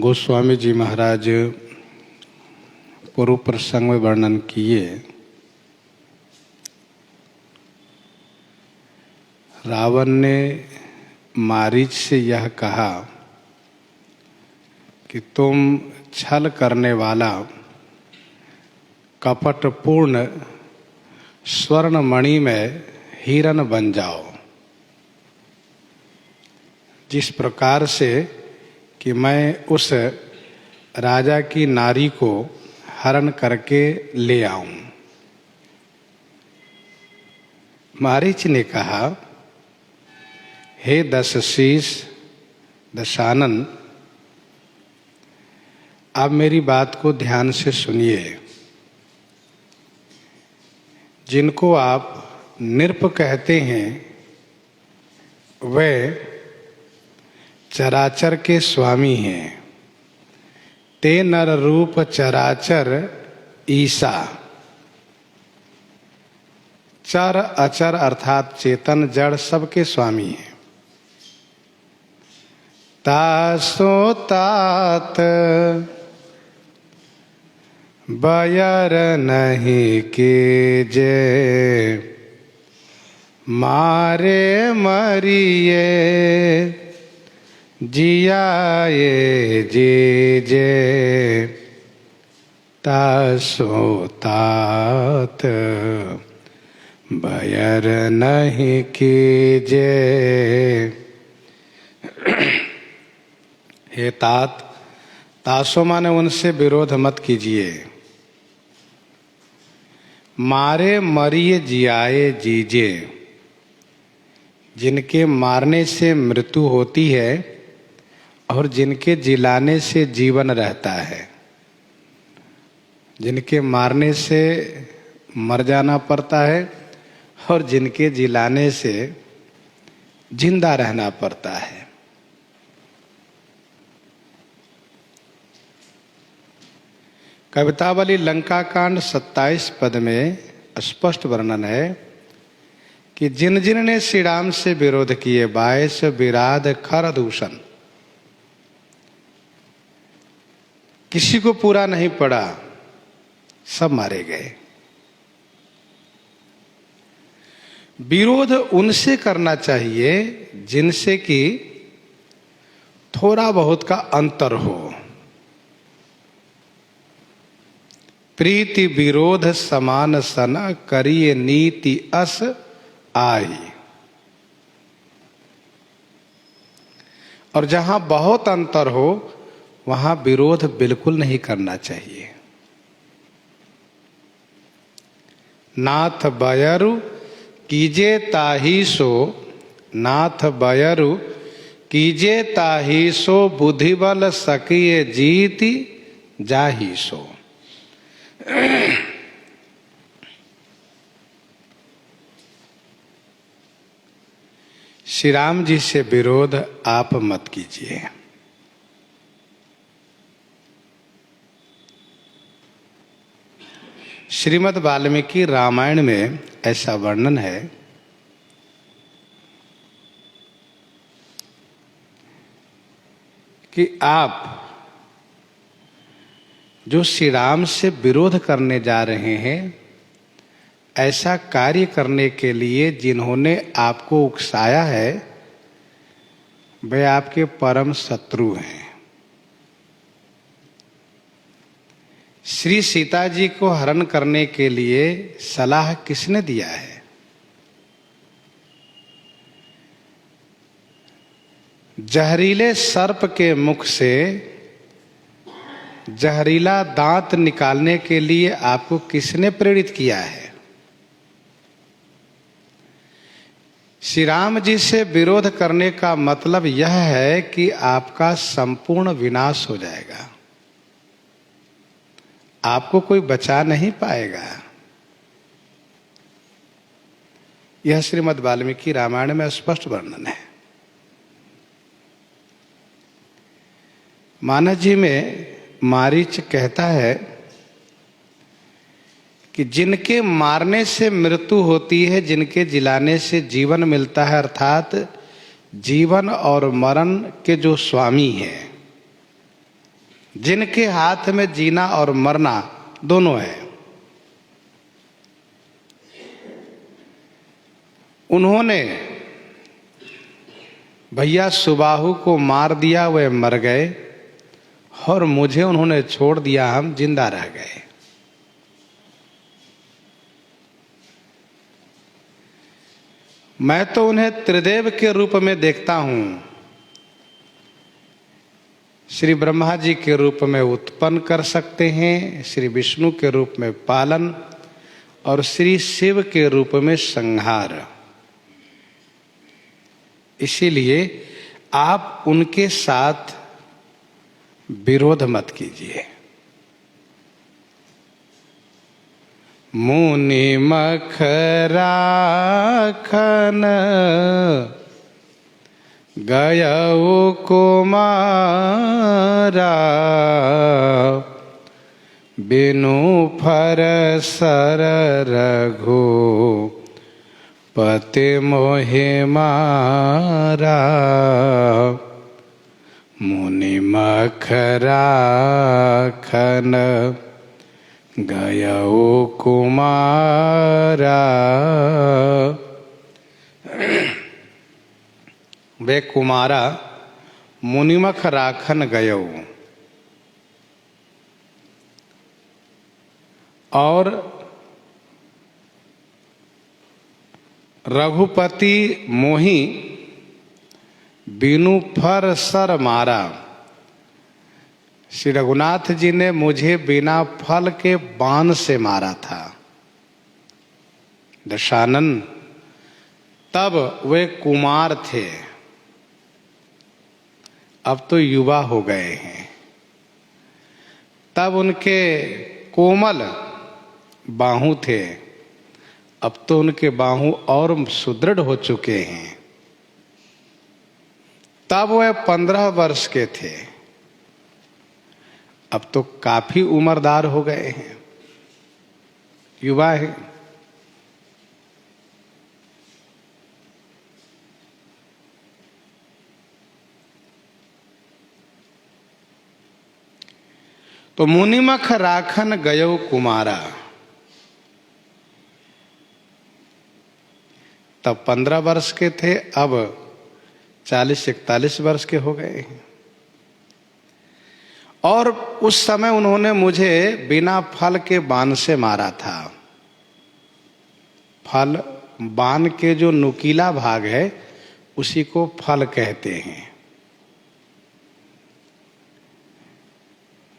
गोस्वामी जी महाराज पूर्व प्रसंग में वर्णन किए। रावण ने मारीच से यह कहा कि तुम छल करने वाला कपटपूर्ण स्वर्णमणि में हिरण बन जाओ, जिस प्रकार से कि मैं उस राजा की नारी को हरण करके ले आऊं। मारीच ने कहा, हे दशशीष दशानन, आप मेरी बात को ध्यान से सुनिए। जिनको आप नृप कहते हैं वे चराचर के स्वामी हैं। ते नर रूप चराचर ईसा। चर अचर अर्थात चेतन जड़ सबके स्वामी हैं। तासो तात बयर नहीं कीजे, मारे मरिए जियाए जीजे। तासो तात बयर नहीं कीजे। हे तात, तासो माने उनसे विरोध मत कीजिए। मारे मरिए जियाए जीजे। जिनके मारने से मृत्यु होती है और जिनके जिलाने से जीवन रहता है। जिनके मारने से मर जाना पड़ता है और जिनके जिलाने से जिंदा रहना पड़ता है। कवितावली लंका कांड 27 पद में स्पष्ट वर्णन है कि जिन जिन ने श्री राम से विरोध किए, 22 विराध खर दूषण, किसी को पूरा नहीं पड़ा, सब मारे गए। विरोध उनसे करना चाहिए जिनसे कि थोड़ा बहुत का अंतर हो। प्रीति विरोध समान सन, करिए नीति अस आई। और जहां बहुत अंतर हो वहां विरोध बिल्कुल नहीं करना चाहिए। नाथ बयरु कीजे ताही सो, नाथ बयरु कीजे ताही सो, बुद्धिबल सकिए जीति जाही सो। श्री राम जी से विरोध आप मत कीजिए। श्रीमद् वाल्मीकि रामायण में ऐसा वर्णन है कि आप जो श्री राम से विरोध करने जा रहे हैं, ऐसा कार्य करने के लिए जिन्होंने आपको उकसाया है वे आपके परम शत्रु हैं। श्री सीता जी को हरण करने के लिए सलाह किसने दिया है? जहरीले सर्प के मुख से जहरीला दांत निकालने के लिए आपको किसने प्रेरित किया है? श्री राम जी से विरोध करने का मतलब यह है कि आपका संपूर्ण विनाश हो जाएगा, आपको कोई बचा नहीं पाएगा। यह श्रीमद् वाल्मीकि रामायण में स्पष्ट वर्णन है। मानस जी में मारीच कहता है कि जिनके मारने से मृत्यु होती है, जिनके जिलाने से जीवन मिलता है, अर्थात जीवन और मरण के जो स्वामी हैं जिनके हाथ में जीना और मरना दोनों है। उन्होंने भैया सुबाहु को मार दिया, वे मर गए, और मुझे उन्होंने छोड़ दिया, हम जिंदा रह गए। मैं तो उन्हें त्रिदेव के रूप में देखता हूं। श्री ब्रह्मा जी के रूप में उत्पन्न कर सकते हैं, श्री विष्णु के रूप में पालन, और श्री शिव के रूप में संहार। इसीलिए आप उनके साथ विरोध मत कीजिए। मुनि मख राखन गयऊ कुमारा, बिनु फर सर रघु पति मोहि मारा। मुनि मख राखन गयऊ कुमारा। वे कुमारा मुनिमख राखन गयऊ, और रघुपति मोहि बिनु फर सर मारा। श्री रघुनाथ जी ने मुझे बिना फल के बाण से मारा था। दशानन तब वे कुमार थे, अब तो युवा हो गए हैं। तब उनके कोमल बाहु थे, अब तो उनके बाहु और सुदृढ़ हो चुके हैं। तब वे 15 वर्ष के थे, अब तो काफी उम्रदार हो गए हैं, युवा है। तो मुनिमख राखन गयो कुमारा, तब 15 वर्ष के थे, अब 40-41 वर्ष के हो गए हैं। और उस समय उन्होंने मुझे बिना फल के बाण से मारा था। फल, बाण के जो नुकीला भाग है उसी को फल कहते हैं।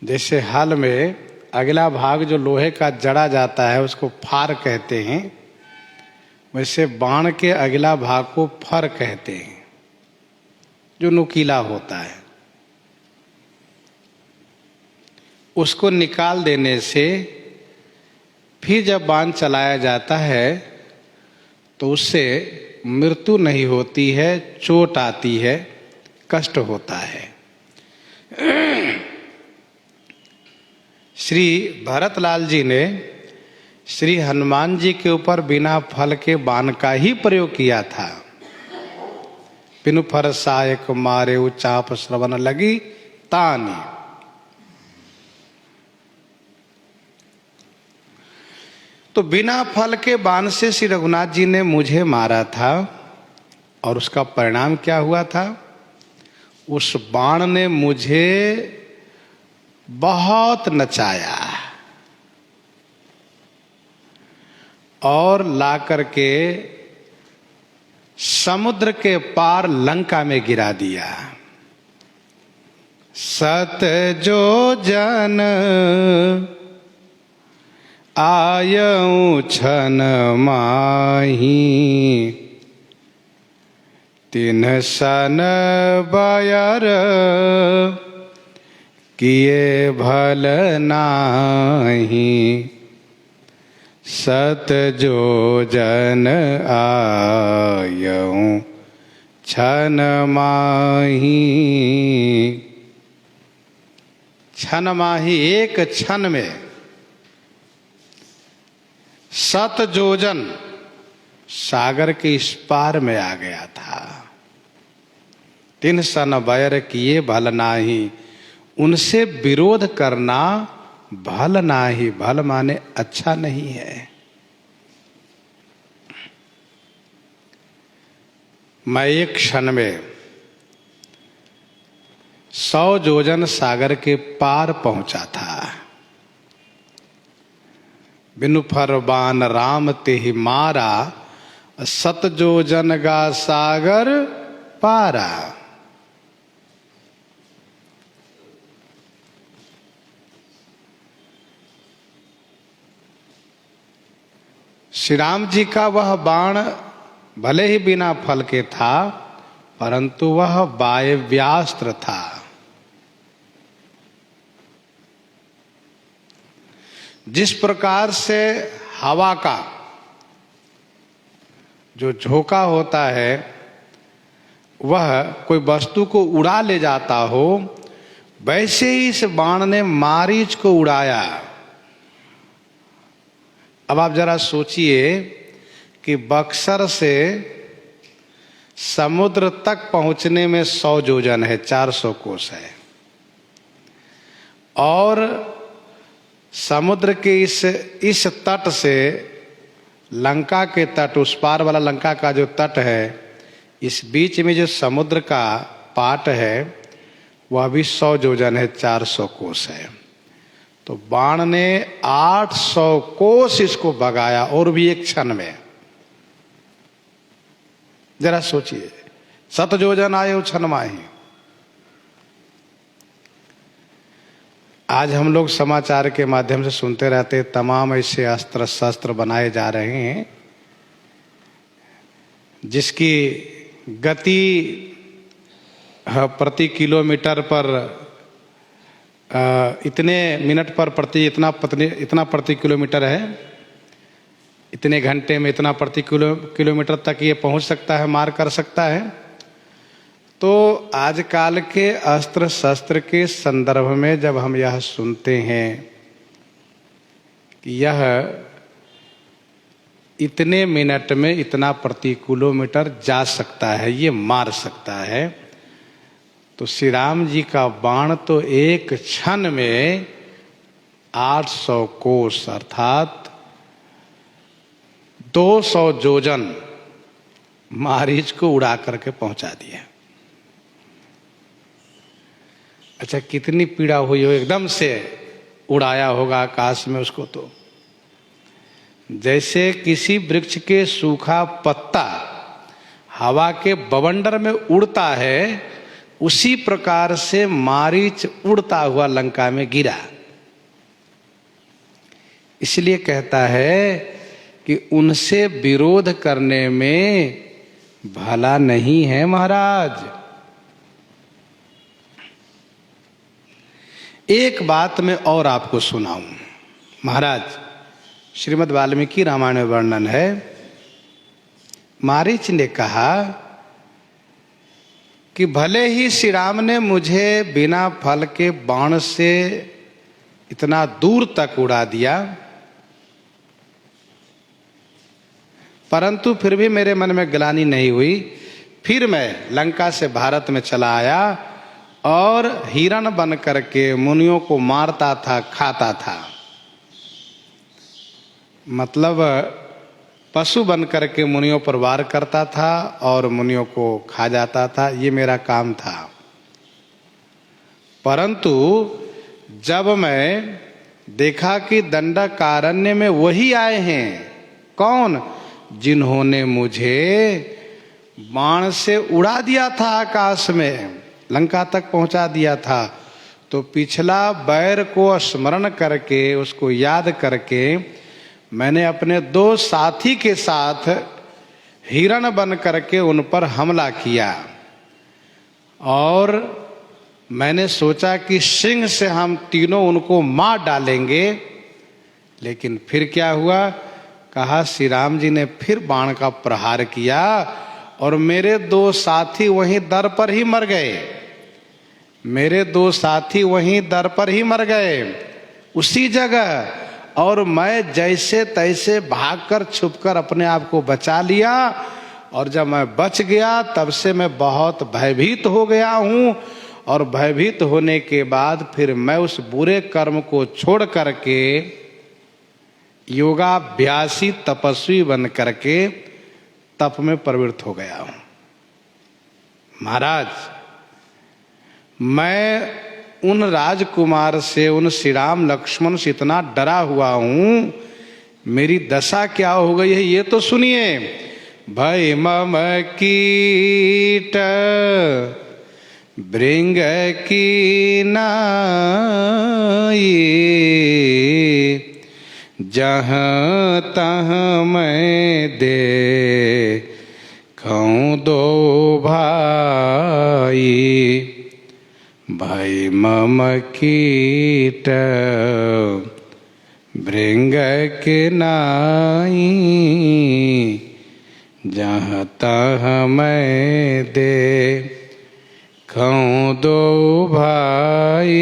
जैसे हल में अगला भाग जो लोहे का जड़ा जाता है उसको फार कहते हैं, वैसे बाण के अगला भाग को फर कहते हैं, जो नुकीला होता है। उसको निकाल देने से फिर जब बाण चलाया जाता है तो उससे मृत्यु नहीं होती है, चोट आती है, कष्ट होता है। श्री भरतलाल जी ने श्री हनुमान जी के ऊपर बिना फल के बाण का ही प्रयोग किया था। बिनु फर सायक मारे चाप श्रवण लगी तानी। तो बिना फल के बाण से श्री रघुनाथ जी ने मुझे मारा था, और उसका परिणाम क्या हुआ था? उस बाण ने मुझे बहुत नचाया और ला करके समुद्र के पार लंका में गिरा दिया। सत जो जन आयऊ छन माही, तिन सन बयर किए भल नाही। सत जो जन आयऊ छन माही। छन माही, एक क्षण में। सत जोजन, सागर के इस पार में आ गया था। तिन सन बैर किए भल नाही। उनसे विरोध करना भल नाही, भल माने अच्छा नहीं है। मैं एक क्षण में 100 योजन सागर के पार पहुंचा था। बिनु फरमान राम तेहि मारा, 7 योजन गा सागर पारा। श्री राम जी का वह बाण भले ही बिना फल के था, परंतु वह वायव्यास्त्र था। जिस प्रकार से हवा का जो झोंका होता है वह कोई वस्तु को उड़ा ले जाता हो, वैसे ही इस बाण ने मारीच को उड़ाया। अब आप जरा सोचिए कि बक्सर से समुद्र तक पहुंचने में 100 योजन है, 400 कोस है, और समुद्र के इस तट से लंका के तट, उस पार वाला लंका का जो तट है, इस बीच में जो समुद्र का पाट है वह भी 100 योजन है, 400 कोस है। तो बाण ने 800 कोस इसको भगाया, और भी एक क्षण में। जरा सोचिए, 7 योजन आए क्षण माही। आज हम लोग समाचार के माध्यम से सुनते रहते, तमाम ऐसे अस्त्र शस्त्र बनाए जा रहे हैं जिसकी गति प्रति किलोमीटर पर इतने मिनट पर इतना प्रति किलोमीटर है, इतने घंटे में इतना प्रति किलोमीटर तक ये पहुंच सकता है, मार कर सकता है। तो आजकल के अस्त्र शस्त्र के संदर्भ में जब हम यह सुनते हैं कि यह इतने मिनट में इतना प्रति किलोमीटर जा सकता है, ये मार सकता है, तो श्री राम जी का बाण तो एक क्षण में 800 कोस अर्थात 200 योजन मारीच को उड़ा करके पहुंचा दिया। अच्छा, कितनी पीड़ा हुई हो, एकदम से उड़ाया होगा आकाश में उसको। तो जैसे किसी वृक्ष के सूखा पत्ता हवा के बवंडर में उड़ता है, उसी प्रकार से मारीच उड़ता हुआ लंका में गिरा। इसलिए कहता है कि उनसे विरोध करने में भला नहीं है महाराज। एक बात मैं और आपको सुनाऊं महाराज। श्रीमद् वाल्मीकि रामायण में वर्णन है, मारीच ने कहा कि भले ही श्री राम ने मुझे बिना फल के बाण से इतना दूर तक उड़ा दिया, परंतु फिर भी मेरे मन में ग्लानि नहीं हुई। फिर मैं लंका से भारत में चला आया और हिरण बन करके मुनियों को मारता था, खाता था। मतलब पशु बन करके मुनियों पर वार करता था और मुनियों को खा जाता था, ये मेरा काम था। परंतु जब मैं देखा कि दंडकारण्य में वही आए हैं, कौन? जिन्होंने मुझे बाण से उड़ा दिया था, आकाश में लंका तक पहुंचा दिया था, तो पिछला बैर को स्मरण करके, उसको याद करके मैंने अपने 2 साथी के साथ हिरण बन करके उन पर हमला किया। और मैंने सोचा कि सिंह से हम तीनों उनको मार डालेंगे, लेकिन फिर क्या हुआ? कहा श्री राम जी ने फिर बाण का प्रहार किया और मेरे 2 साथी वहीं दर पर ही मर गए। मेरे 2 साथी वहीं दर पर ही मर गए, उसी जगह। और मैं जैसे तैसे भागकर छुपकर अपने आप को बचा लिया। और जब मैं बच गया तब से मैं बहुत भयभीत हो गया हूँ और भयभीत होने के बाद फिर मैं उस बुरे कर्म को छोड़ करके योगाभ्यासी तपस्वी बन करके तप में प्रवृत्त हो गया हूं। महाराज, मैं उन राजकुमार से, उन श्री राम लक्ष्मण से इतना डरा हुआ हूं, मेरी दशा क्या हो गई है ये तो सुनिए। भय मम कीट भृंग की नाई, जहाँ तहाँ मैं देखूं दो भाई। भय मम कीट भृंग के नाई, जहाँ तहाँ मैं देखूं दो भाई।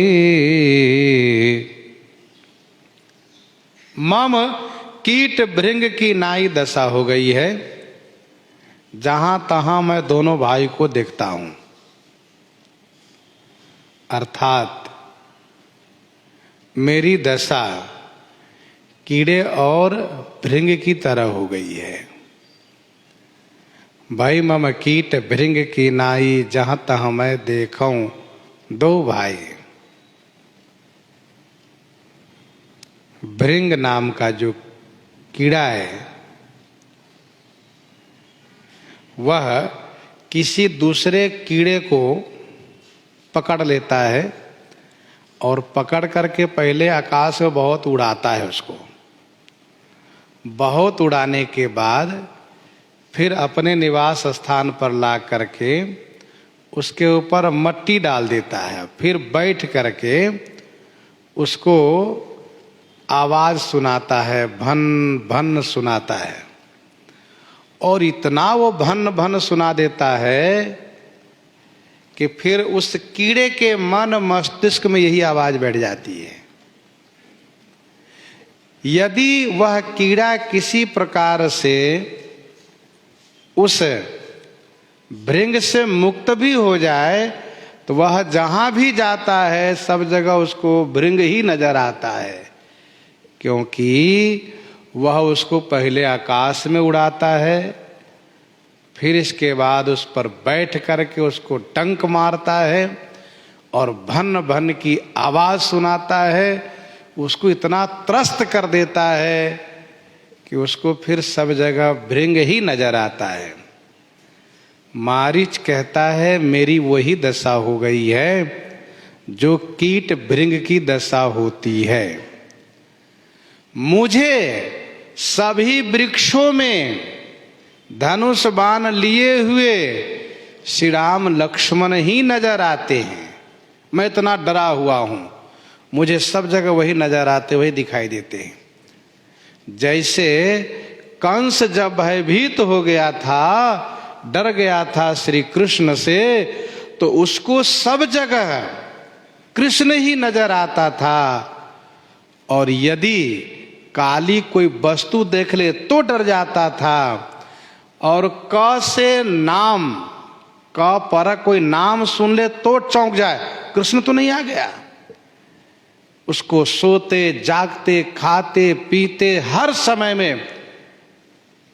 मम कीट भृंग की नाई दशा हो गई है, जहां तहां मैं दोनों भाई को देखता हूं। अर्थात मेरी दशा कीड़े और भृंग की तरह हो गई है। भाई मम कीट भृंग की नाई, जहां तहां मैं देखूं दो भाई। भृंग नाम का जो कीड़ा है वह किसी दूसरे कीड़े को पकड़ लेता है और पकड़ करके पहले आकाश में बहुत उड़ाता है उसको। बहुत उड़ाने के बाद फिर अपने निवास स्थान पर ला करके उसके ऊपर मट्टी डाल देता है। फिर बैठ करके उसको आवाज सुनाता है, भन भन सुनाता है। और इतना वो भन भन सुना देता है कि फिर उस कीड़े के मन मस्तिष्क में यही आवाज बैठ जाती है। यदि वह कीड़ा किसी प्रकार से उस भृंग से मुक्त भी हो जाए तो वह जहां भी जाता है सब जगह उसको भृंग ही नजर आता है, क्योंकि वह उसको पहले आकाश में उड़ाता है, फिर इसके बाद उस पर बैठ करके उसको टंक मारता है और भन भन की आवाज सुनाता है। उसको इतना त्रस्त कर देता है कि उसको फिर सब जगह भृंग ही नजर आता है। मारीच कहता है मेरी वही दशा हो गई है जो कीट भृंग की दशा होती है। मुझे सभी वृक्षों में धनुष बाण लिए हुए श्री राम लक्ष्मण ही नजर आते हैं। मैं इतना डरा हुआ हूं, मुझे सब जगह वही नजर आते, वही दिखाई देते हैं। जैसे कंस जब भयभीत हो गया था, डर गया था श्री कृष्ण से, तो उसको सब जगह कृष्ण ही नजर आता था। और यदि काली कोई वस्तु देख ले तो डर जाता था। और क से नाम, क पर कोई नाम सुन ले तो चौंक जाए, कृष्ण तो नहीं आ गया। उसको सोते जागते खाते पीते हर समय में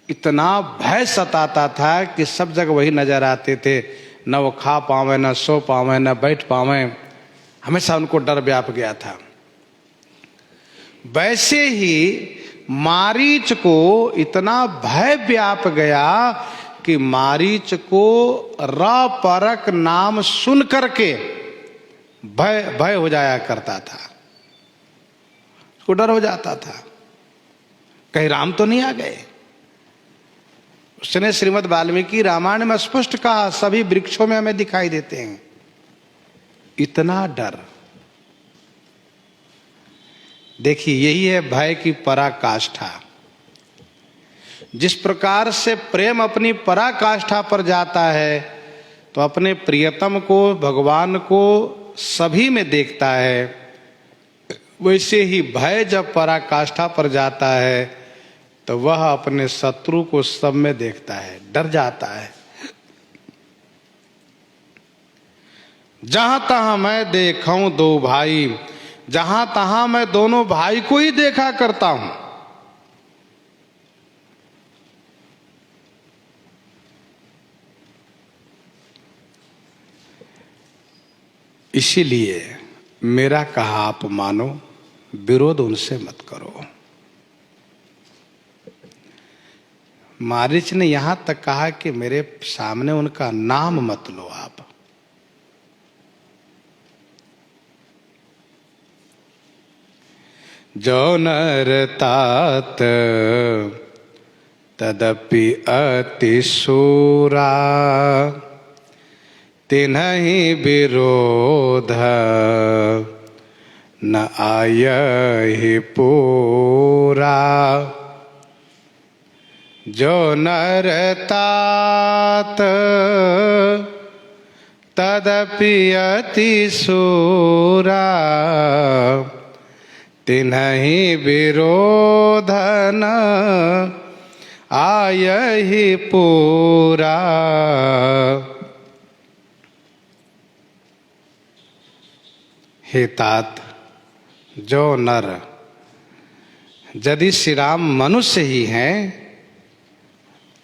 इतना भय सताता था कि सब जगह वही नजर आते थे। न वो खा पावे, न सो पावे, न बैठ पावे, हमेशा उनको डर व्याप गया था। वैसे ही मारीच को इतना भय व्याप गया कि मारीच को परक नाम सुन करके भय हो जाया करता था, उसको डर हो जाता था कहीं राम तो नहीं आ गए। उसने श्रीमद् वाल्मीकि रामायण में स्पष्ट कहा सभी वृक्षों में हमें दिखाई देते हैं। इतना डर, देखिए यही है भय की पराकाष्ठा। जिस प्रकार से प्रेम अपनी पराकाष्ठा पर जाता है तो अपने प्रियतम को, भगवान को सभी में देखता है, वैसे ही भय जब पराकाष्ठा पर जाता है तो वह अपने शत्रु को सब में देखता है, डर जाता है। जहां तहां मैं देखूं दो भाई, जहां तहां मैं दोनों भाई को ही देखा करता हूं। इसीलिए मेरा कहा आप मानो, विरोध उनसे मत करो। मारीच ने यहां तक कहा कि मेरे सामने उनका नाम मत लो आप। जो नर तात तदपि अति शूरा, तिन्हि विरोध न आयहि पूरा। जो नर तात तदपि अति शूरा, तिन्हि विरोध न आयहि पूरा। हे तात, जो नर, यदि श्री राम मनुष्य ही हैं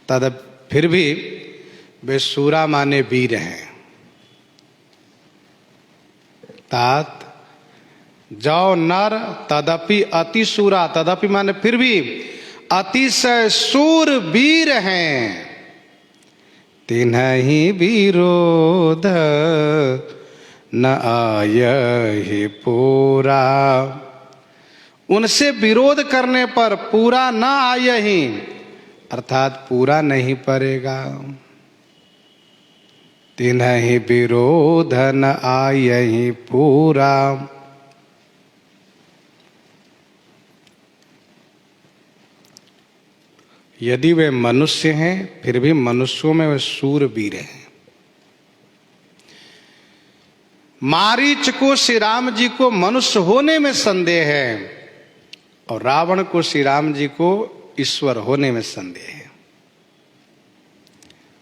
तद फिर भी वे शूरा माने वीर हैं। तात जो नर तदपि अति शूरा, तदपि माने फिर भी अतिशय शूर वीर हैं। तिन्हि विरोध न आयहि पूरा। उनसे विरोध करने पर पूरा न आयहि, अर्थात पूरा नहीं पड़ेगा। तिन्हि विरोध न आयहि पूरा। यदि वे मनुष्य हैं फिर भी मनुष्यों में वे शूरवीर हैं। मारीच को श्री राम जी को मनुष्य होने में संदेह है और रावण को श्री राम जी को ईश्वर होने में संदेह है।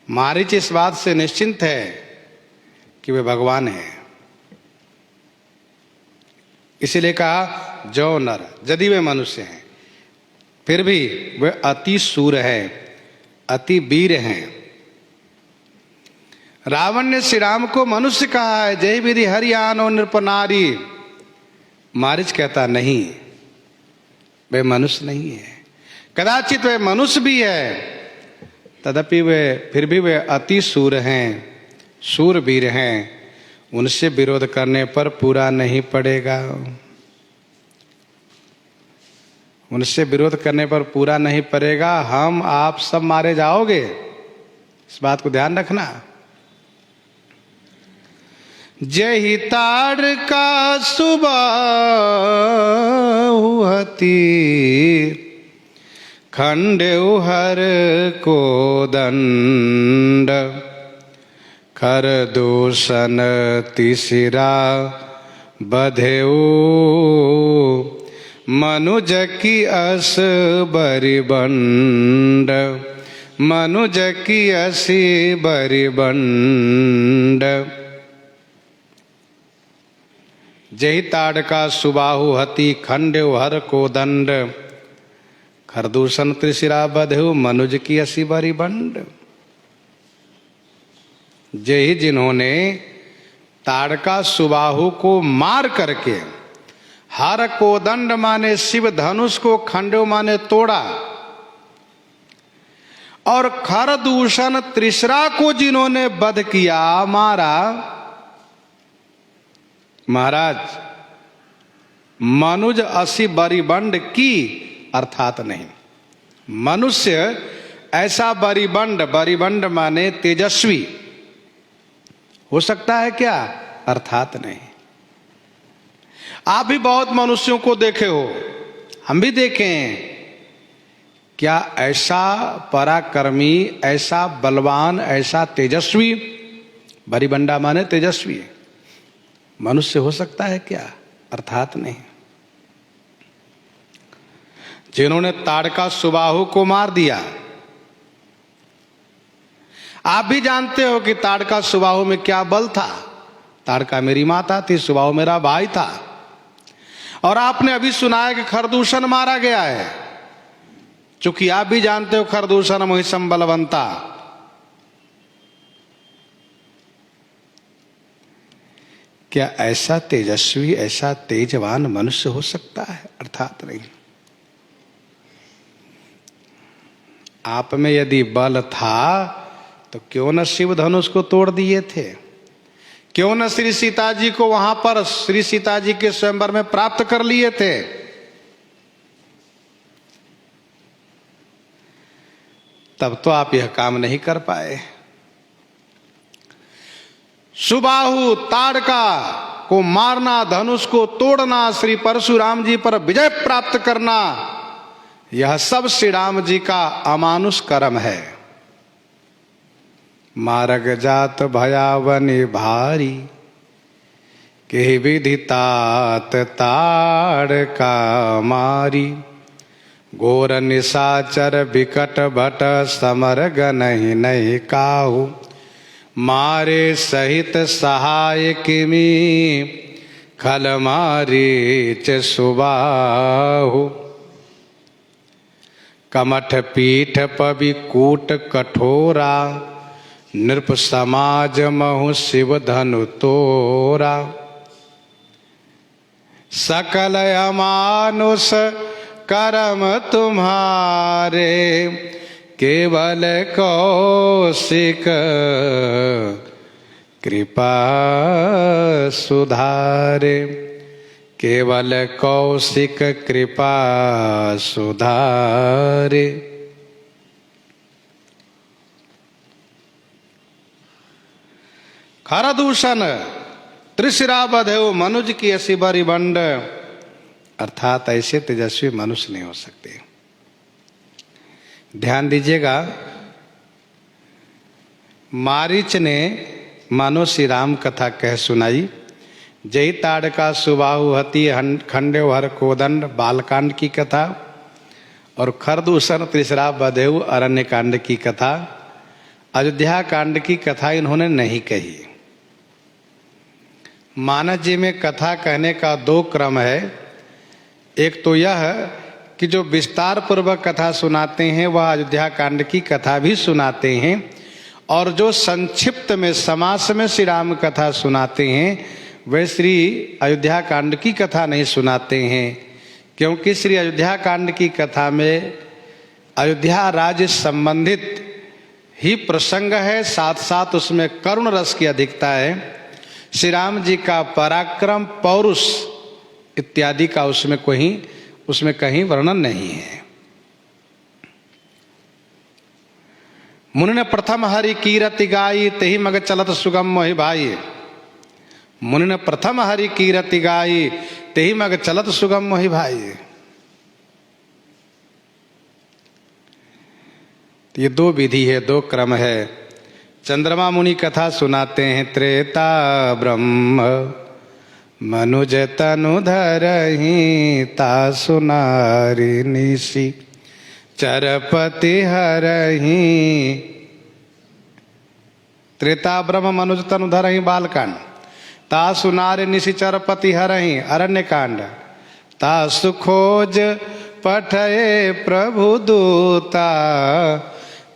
मारीच इस बात से निश्चिंत है कि वे भगवान हैं। इसीलिए कहा जो नर, यदि वे मनुष्य हैं फिर भी वे अति शूर है, अति वीर हैं। रावण ने श्री राम को मनुष्य कहा है, जय विधि हरियाणो नृपनारी। मारीच कहता नहीं, वे मनुष्य नहीं है। कदाचित वे मनुष्य भी है, तदपि वे फिर भी वे अति शूर हैं, शूरवीर हैं। उनसे विरोध करने पर पूरा नहीं पड़ेगा। उनसे विरोध करने पर पूरा नहीं पड़ेगा। हम आप सब मारे जाओगे, इस बात को ध्यान रखना। जहि ताड़का सुबाहुहति, खंडेउ हर को दंड। खरदूषण तिसिरा बधेउ, मनुज की अस बरिबंड। मनुज की असी बरिबंड। जहि ताड़का सुबाहु हति, खंडेउ हर को दंड। खरदूषण त्रिशिरा बधेउ, मनुज की असी बरिबंड। जय जिन्होंने ताड़का सुबाहु को मार करके, हर को दंड माने शिव धनुष को, खंडेउ माने तोड़ा, और खरदूषण त्रिशरा को जिन्होंने वध किया, मारा। महाराज मनुज असी बरिबंड की अर्थात नहीं। मनुष्य ऐसा बरिबंड, बरिबंड माने तेजस्वी हो सकता है क्या? अर्थात नहीं। आप भी बहुत मनुष्यों को देखे हो, हम भी देखे हैं। क्या ऐसा पराक्रमी, ऐसा बलवान, ऐसा तेजस्वी, बरिबंडा माने तेजस्वी, मनुष्य हो सकता है क्या? अर्थात नहीं। जिन्होंने ताड़का सुबाहु को मार दिया, आप भी जानते हो कि ताड़का सुबाहु में क्या बल था। ताड़का मेरी माता थी, सुबाहु मेरा भाई था। और आपने अभी सुना है कि खरदूषण मारा गया है, चूंकि आप भी जानते हो खरदूषण मोहिसम बलवंता। क्या ऐसा तेजस्वी, ऐसा तेजवान मनुष्य हो सकता है? अर्थात नहीं। आप में यदि बल था तो क्यों न शिव धनुष को तोड़ दिए थे? क्यों न श्री सीता जी को वहां पर श्री सीता जी के स्वयंवर में प्राप्त कर लिए थे? तब तो आप यह काम नहीं कर पाए। सुबाहु ताड़का को मारना, धनुष को तोड़ना, श्री परशुराम जी पर विजय प्राप्त करना, यह सब श्री राम जी का अमानुष कर्म है। मार्ग जात भयावनि भारी, के विधितात ताड़का मारी। घोर निशाचर विकट भट, समर गनहि नहीं काहू। मारे सहित सहाय किमी, खल मारीच सुबाहु। कमठ पीठ पवि कूट कठोरा, नृप समाज महु शिव धनु तोरा। सकल अमानुष कर्म तुम्हारे, केवल कौशिक कृपा सुधारे। केवल कौशिक कृपा सुधारे। खरदूषण त्रिशिरा बधेउ, मनुज की ऐसी बरी बंड। अर्थात ऐसे तेजस्वी मनुष्य नहीं हो सकते। ध्यान दीजिएगा, मारीच ने मानो श्री राम कथा कह सुनाई। जय ताड़का सुबाहु हति, खंडे हर कोदंड, बालकांड की कथा। और खरदूषण त्रिशरा बधेउ, अरण्य कांड की कथा। अयोध्या कांड की कथा इन्होंने नहीं कही। मानस जी में कथा कहने का दो क्रम है। एक तो यह कि जो विस्तार पूर्वक कथा सुनाते हैं वह अयोध्या कांड की कथा भी सुनाते हैं, और जो संक्षिप्त में समास में श्री राम कथा सुनाते हैं वे श्री अयोध्या कांड की कथा नहीं सुनाते हैं। क्योंकि श्री अयोध्या कांड की कथा में अयोध्या राज्य संबंधित ही प्रसंग है, साथ साथ उसमें करुण रस की अधिकता है। श्री राम जी का पराक्रम, पौरुष इत्यादि का उसमें कहीं वर्णन नहीं है। मुनि ने प्रथम हरि कीरति गाई, तेहि मग चलत सुगम मोहि भाई। मुनि ने प्रथम हरि कीरति गाई, तेहि मग चलत सुगम मोहि भाई। ये दो विधि है, दो क्रम है। चंद्रमा मुनि कथा सुनाते हैं। त्रेता ब्रह्म मनुज तनु धरहि, तासु नारी निशि चरपति हरहि। त्रेता ब्रह्म मनुज तनु धरहि बालकांड। तासु नारी निशि चरपति हरहि अरण्य कांड। तासु खोज पठये प्रभु दूता,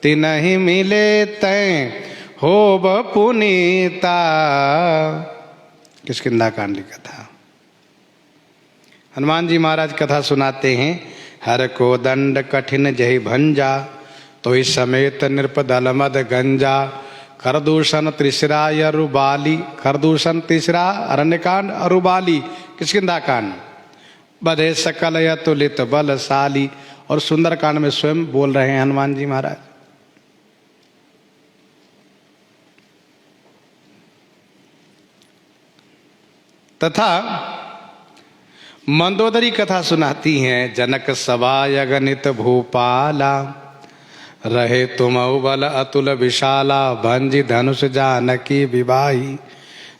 तिनहि मिले तैं होब पुनीता। किष्किंधा कांड की कथा। हनुमान जी महाराज कथा सुनाते हैं। हर को दंड कठिन जहि भंजा, तो इस समेत नृपदल मद गंजा। खरदूषण त्रिशिरा अरुबाली। खरदूषण तीसरा अरण्यकांड, अरुबाली किष्किंधा कांड। बधे सकल अतुलित बलशाली। और सुंदरकांड में स्वयं बोल रहे हैं हनुमान जी महाराज। तथा मंदोदरी कथा सुनाती हैं। जनक सभाय अगणित भूपाला, रहे तुम बल अतुल विशाला। भंजी धनुष जानकी विवाही,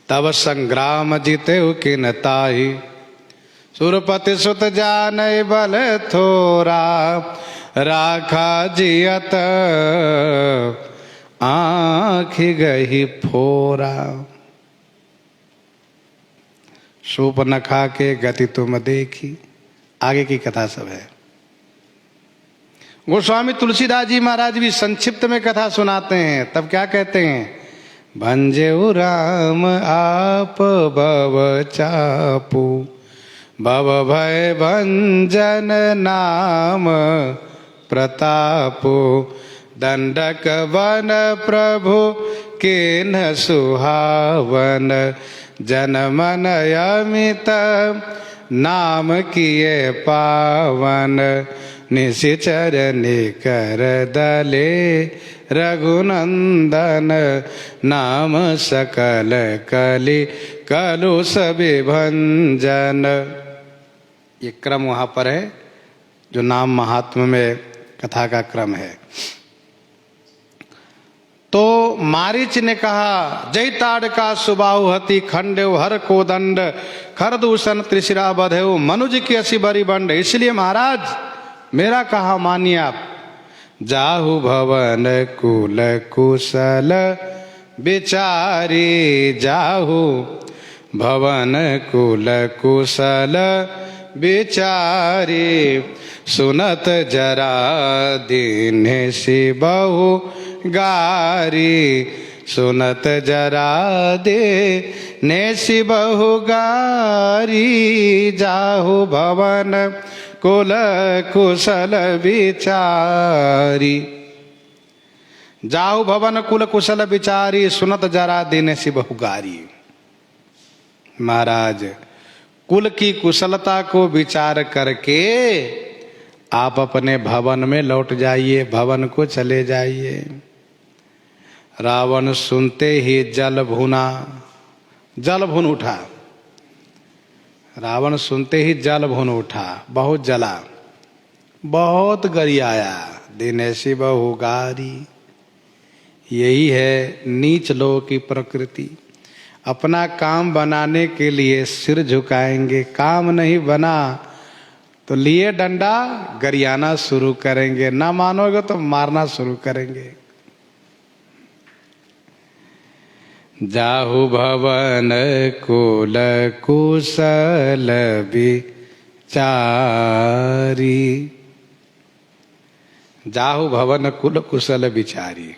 तब संग्राम जीते किन ताही। सुरपति सुत जानय बल थोरा, राखा जियत आँखि गही फोरा। सूप न खा के गति तुम देखी। आगे की कथा सब है। गोस्वामी तुलसीदास जी महाराज भी संक्षिप्त में कथा सुनाते हैं। तब क्या कहते हैं? भंजेउ राम आप भव चापू, भव भय भंजन नाम प्रतापो, दंडक वन प्रभु के न सुहावन, जन मन अमित नाम किए पावन, निशिचर निकर दले रघुनंदन, नाम सकल कलि कलु सभी भंजन। ये क्रम वहाँ पर है जो नाम महात्म्य में कथा का क्रम है। तो मारीच ने कहा, जय ताड़का सुबाहु हति खंडेव हर को दंड, खरदूषण त्रिशिरा बधेव मनुज की असी बरी बंड। इसलिए महाराज मेरा कहा मानिए आप। जाहु भवन कुल कुशल बिचारी, जाहु भवन कुल कुशल बिचारी, सुनत जरा दीन सी बहु गारी, सुनत जरा दे नेसी बहु गारी, जाहु भवन कुल कुशल बिचारी, जाहु भवन कुल कुशल बिचारी, सुनत जरा देनेसी बहु गारी। महाराज कुल की कुशलता को विचार करके आप अपने भवन में लौट जाइए, भवन को चले जाइए। रावण सुनते ही जल भुना, जल भुन उठा। रावण सुनते ही जल भुन उठा, बहुत जला, बहुत गरियाया। दिनेशी बहु गारी। यही है नीच लोग की प्रकृति। अपना काम बनाने के लिए सिर झुकाएंगे, काम नहीं बना तो लिए डंडा गरियाना शुरू करेंगे, ना मानोगे तो मारना शुरू करेंगे। जाहु भवन कुल कुशल बिचारी, जाहु भवन कुल कुशल बिचारी।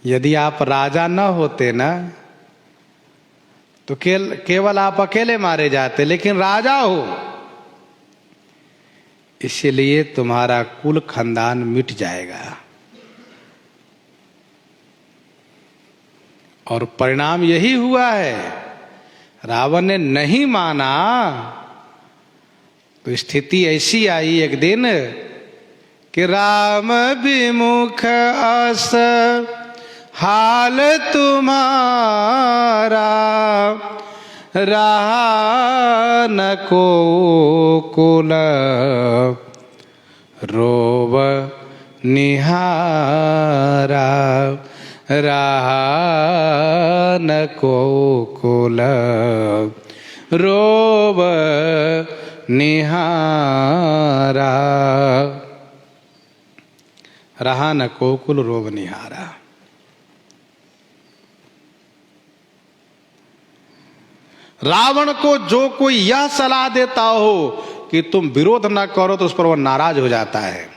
यदि आप राजा न होते ना तो केवल आप अकेले मारे जाते, लेकिन राजा हो इसलिए तुम्हारा कुल खानदान मिट जाएगा। और परिणाम यही हुआ है। रावण ने नहीं माना तो स्थिति ऐसी आई एक दिन कि राम विमुख अस हाल तुम्हारा, रहा न को कुल रोव निहारा, रहा न को कुल रोव निहारा, रहा न को कुल रोव निहारा। रावण को जो कोई यह सलाह देता हो कि तुम विरोध न करो तो उस पर वह नाराज हो जाता है।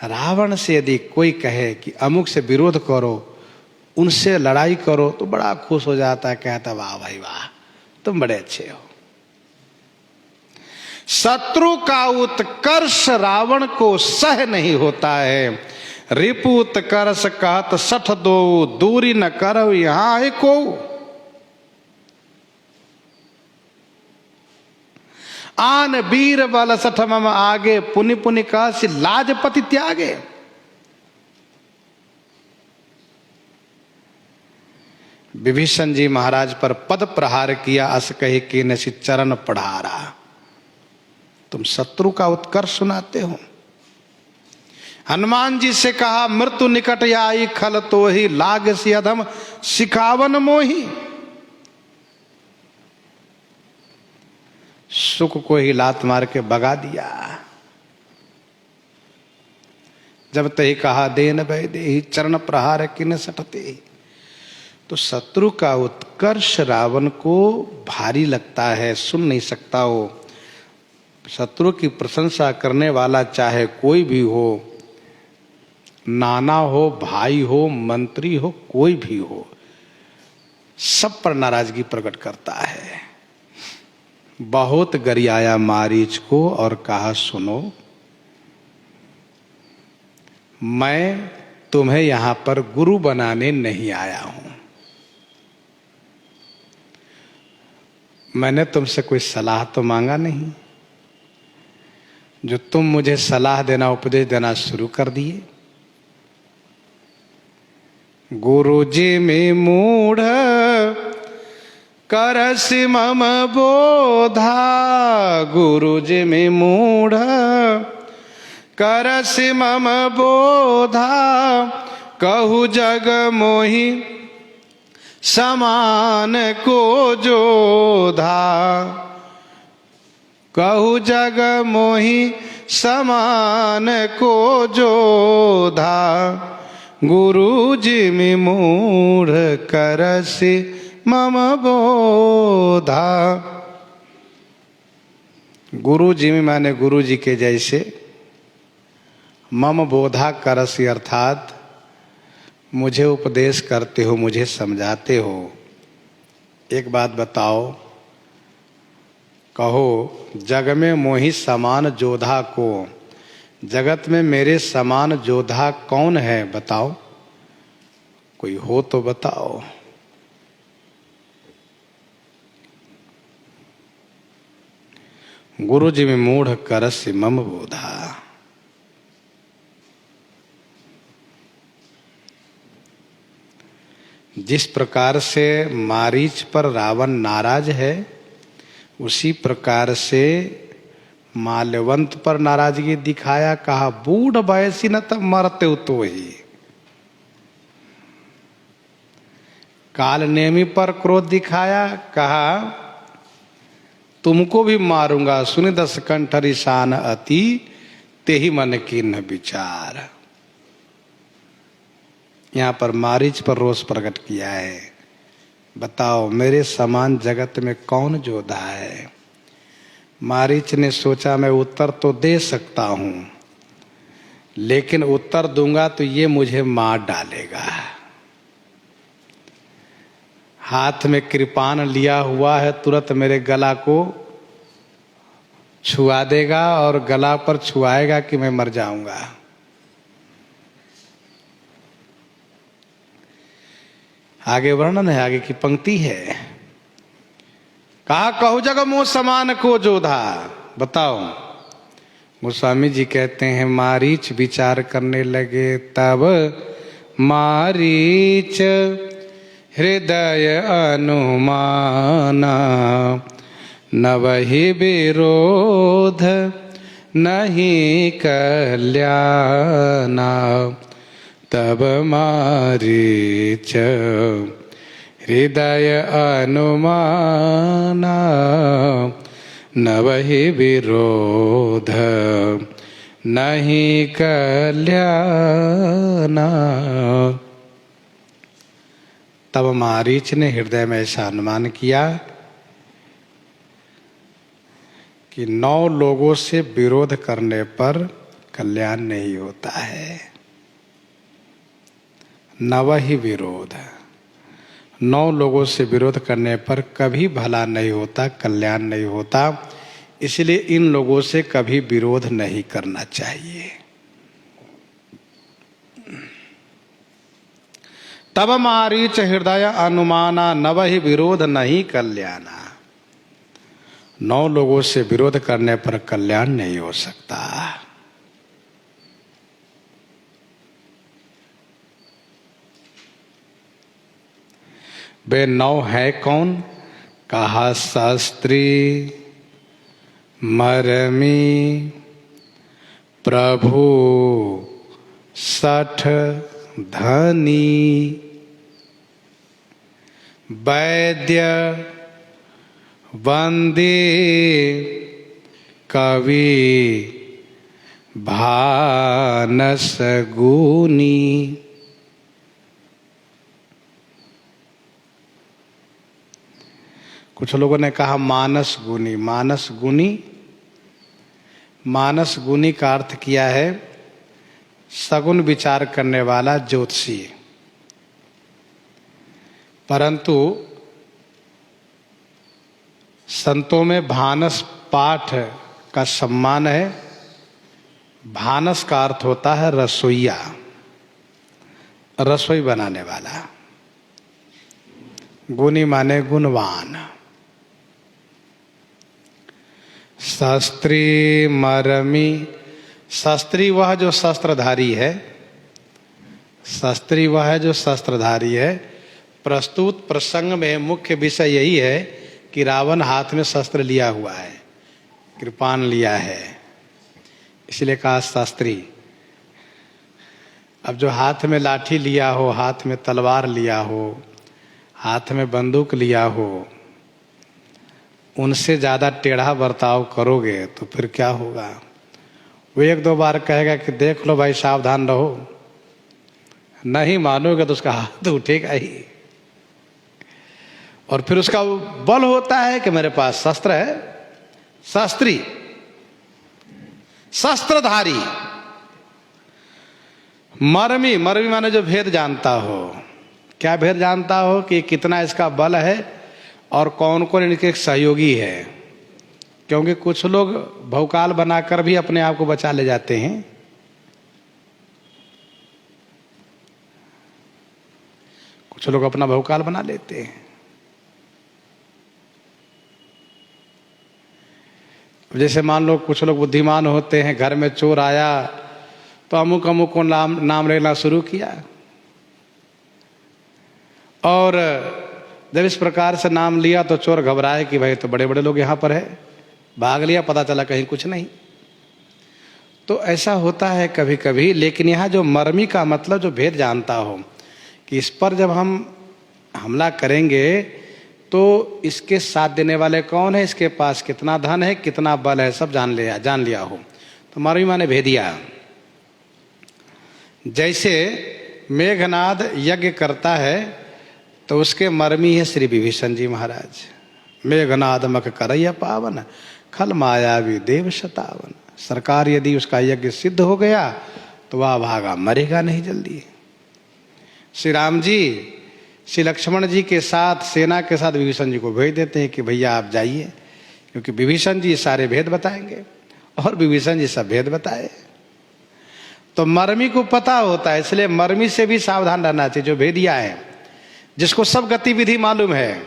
रावण से यदि कोई कहे कि अमुक से विरोध करो, उनसे लड़ाई करो, तो बड़ा खुश हो जाता है, कहता वाह भाई वाह, तुम बड़े अच्छे हो। शत्रु का उत्कर्ष रावण को सह नहीं होता है। रिपु उत्कर्ष कहत सठ दो, दूरी न करो यहां है को। आन वीर बल सठ मम आगे, पुनि पुनि कहसि लाजपति त्यागे। विभीषण जी महाराज पर पद प्रहार किया, अस कही कि नसी चरण पढ़ारा। तुम शत्रु का उत्कर्ष सुनाते हो। हनुमान जी से कहा मृत्यु निकट आई, खल तो ही लाग सी अधम सिखावन मोही। सुख को ही लात मार के भगा दिया। जब ते कहा देन भय दे चरण प्रहार किन सटते, तो शत्रु का उत्कर्ष रावण को भारी लगता है, सुन नहीं सकता हो। शत्रु की प्रशंसा करने वाला चाहे कोई भी हो, नाना हो, भाई हो, मंत्री हो, कोई भी हो, सब पर नाराजगी प्रकट करता है। बहुत गरियाया मारीच को और कहा, सुनो, मैं तुम्हें यहां पर गुरु बनाने नहीं आया हूं। मैंने तुमसे कोई सलाह तो मांगा नहीं, जो तुम मुझे सलाह देना, उपदेश देना शुरू कर दिए। गुरु जी में मूढ़ करसि मम बोधा, गुरु जी में मूढ़ करसि मम बोधा, कहु जग मोहि समान को जोधा, कहु जग मोहि समान को जोधा, गुरु जी में मूढ़ करसि मम बोधा। गुरु जी में माने गुरु जी के जैसे, मम बोधा करसि अर्थात मुझे उपदेश करते हो, मुझे समझाते हो। एक बात बताओ, कहो जग में मोहि समान जोधा को, जगत में मेरे समान जोधा कौन है? बताओ, कोई हो तो बताओ। गुरु जी में मूढ़ करसि मम बोधा। जिस प्रकार से मारीच पर रावण नाराज है, उसी प्रकार से माल्यवंत पर नाराजगी दिखाया। कहा, बूढ़ बयसी न तब मरते तो ही। काल नेमी पर क्रोध दिखाया। कहा, तुमको भी मारूंगा, सुनि दस कंठरि शान अति, तेहि मन कीन्ह विचार। यहाँ पर मारीच पर रोष प्रकट किया है। बताओ, मेरे समान जगत में कौन जोधा है? मारीच ने सोचा, मैं उत्तर तो दे सकता हूं, लेकिन उत्तर दूंगा तो ये मुझे मार डालेगा। हाथ में कृपाण लिया हुआ है, तुरंत मेरे गला को छुआ देगा और गला पर छुआएगा कि मैं मर जाऊंगा। आगे वर्णन है, आगे की पंक्ति है। कहा, कहु जग मोह समान को जोधा। बताओ, गोस्वामी जी कहते हैं, मारीच विचार करने लगे, तब मारीच हृदय अनुमाना, नवहि विरोध नहीं कल्याणा। तब मारीच हृदय अनुमाना, नवहि विरोध नहीं कल्याणा। तब मारीच ने हृदय में ऐसा अनुमान किया कि 9 लोगों से विरोध करने पर कल्याण नहीं होता है। नवहि विरोध, 9 लोगों से विरोध करने पर कभी भला नहीं होता, कल्याण नहीं होता। इसलिए इन लोगों से कभी विरोध नहीं करना चाहिए। तब मारीच हृदय अनुमाना, नवहि विरोध नहीं कल्याणा। 9 लोगों से विरोध करने पर कल्याण नहीं हो सकता। वे 9 है कौन? कहा, शास्त्री, मरमी, प्रभु, सठ, धनी, वैद्य, वंदे, कवि, भानस गुनी। कुछ लोगों ने कहा मानस गुनी। मानस गुनी, मानस गुनी का अर्थ किया है सगुन विचार करने वाला ज्योतिषी। परंतु संतों में भानस पाठ का सम्मान है। भानस का अर्थ होता है रसोइया, रसोई बनाने वाला। गुणी माने गुणवान। शास्त्री मरमी, शास्त्री वह जो शस्त्रधारी है, शास्त्री वह है जो शस्त्रधारी है। प्रस्तुत प्रसंग में मुख्य विषय यही है कि रावण हाथ में शस्त्र लिया हुआ है, कृपाण लिया है, इसलिए कहा शास्त्री। अब जो हाथ में लाठी लिया हो, हाथ में तलवार लिया हो, हाथ में बंदूक लिया हो, उनसे ज़्यादा टेढ़ा बर्ताव करोगे तो फिर क्या होगा? वो एक दो बार कहेगा कि देख लो भाई सावधान रहो, नहीं मानोगे तो उसका हाथ उठेगा ही। और फिर उसका बल होता है कि मेरे पास शस्त्र है। शास्त्री, शस्त्रधारी। मरमी, मरमी माने जो भेद जानता हो। क्या भेद जानता हो? कि कितना इसका बल है और कौन कौन इनके सहयोगी है। क्योंकि कुछ लोग भौकाल बनाकर भी अपने आप को बचा ले जाते हैं। कुछ लोग अपना भौकाल बना लेते हैं। जैसे मान लो कुछ लोग बुद्धिमान होते हैं, घर में चोर आया तो अमुक अमुक को नाम लेना शुरू किया, और जब इस प्रकार से नाम लिया तो चोर घबराए कि भाई तो बड़े बड़े लोग यहाँ पर है, भाग लिया, पता चला कहीं कुछ नहीं। तो ऐसा होता है कभी कभी। लेकिन यहाँ जो मर्मी का मतलब जो भेद जानता हो कि इस पर जब हम हमला करेंगे तो इसके साथ देने वाले कौन है, इसके पास कितना धन है, कितना बल है, सब जान लिया हो। तो मर्मी माने भेदिया। जैसे मेघनाद यज्ञ करता है तो उसके मर्मी है श्री विभीषण जी महाराज। मेघनाद मक करैया पावन, खल मायावी देव शतावन। सरकार यदि उसका यज्ञ सिद्ध हो गया तो वह भागा, मरेगा नहीं जल्दी। श्री राम जी श्री लक्ष्मण जी के साथ, सेना के साथ विभीषण जी को भेज देते हैं कि भैया आप जाइए, क्योंकि विभीषण जी सारे भेद बताएंगे, और विभीषण जी सब भेद बताए। तो मर्मी को पता होता है, इसलिए मर्मी से भी सावधान रहना चाहिए। जो भेदिया है, जिसको सब गतिविधि मालूम है,